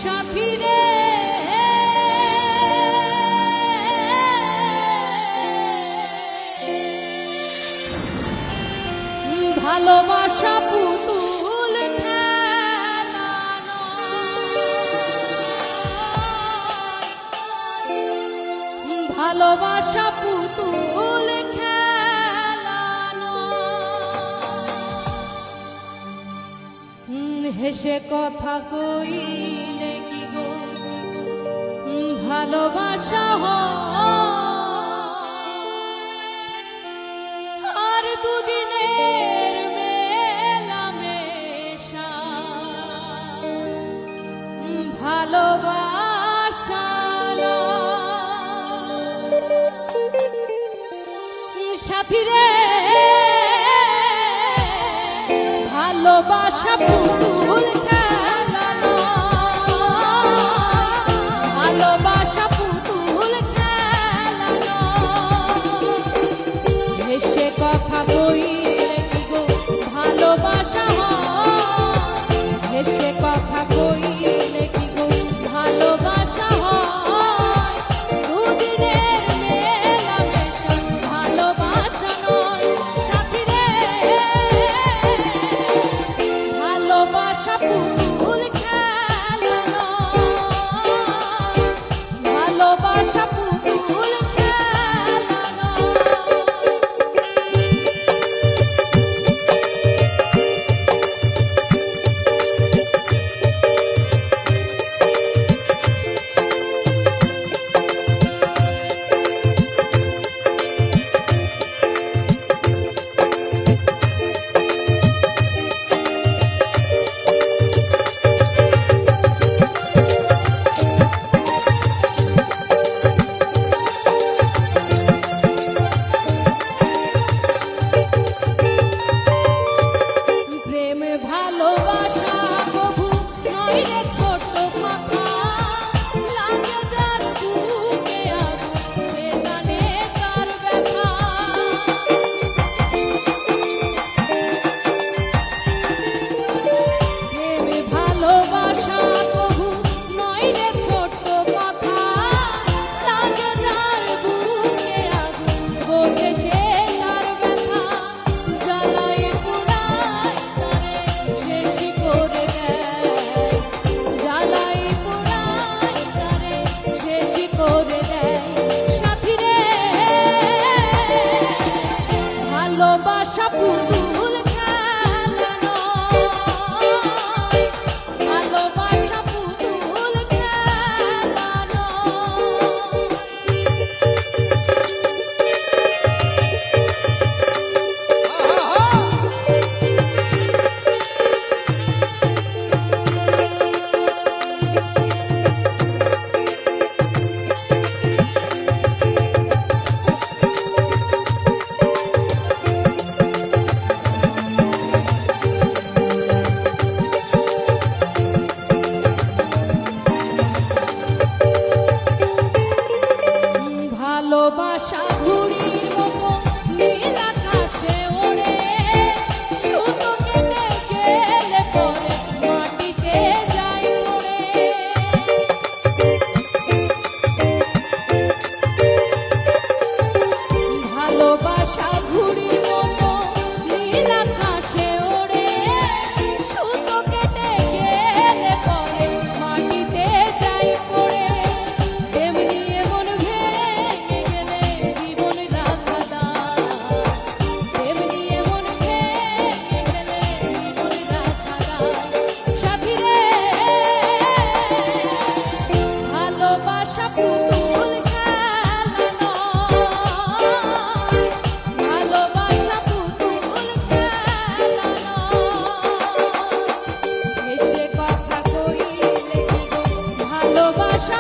সাথী রে ভালোবাসা পুতুল খেলানো, ভালোবাসা পুতুল খেলানো, হেসে কথা কইলে কি গো ভালোবাসা আর দুদিনের মেলামেশা ভালোবাসা সাথী রে ভালোবাসা পুতুল খেলানো, ভালোবাসা পুতুল খেলানো, হেসে কথা কইলে কি গো ভালোবাসা হেসে কথা কইলে কি গো ভালোবাসা দুদিনের মেলামেশা ভালোবাসা নয় সাথী রে ভালোবাসা পুতুল খেলানো, ভালোবাসা পুতুল খেলানো। ভালোবাসা কবু নয় রে ছোট কথা, লাগে যার বুকে আগুন সে জানে তার ব্যথা। প্রেমে ভালোবাসা কবু নয় রে ছোট কথা, লাগে যার বুকে আগুন বোঝে সে তার ব্যথা। জ্বালায় পোড়ায় তারে শেষ করে দেয়, জ্বালায় পোড়ায় তারে শেষ করে দেয় সাথী রে ভালোবাসা পুতুল খেলানো, ভালোবাসা পুতুল খেলানো। ভালোবাসা ঘুড়ির মতো নীল আকাশে ওড়ে, সুতো কেটে গেলে পরে মাটিতে যায় পড়ে। ভালোবাসা ঘুড়ির মতো নীল আকাশে ওড়ে, সুতো কেটে গেলে পরে মাটিতে যায় পড়ে। এমনি এমন ভেঙে গেলে জীবন রাখা দায়, এমনি এমন ভেঙে গেলে জীবন রাখা দায় সাথী রে ভালোবাসা পুতুল খেলানো, ভালোবাসা পুতুল খেলানো, হেসে কথা কইলে কি গো ভালোবাসা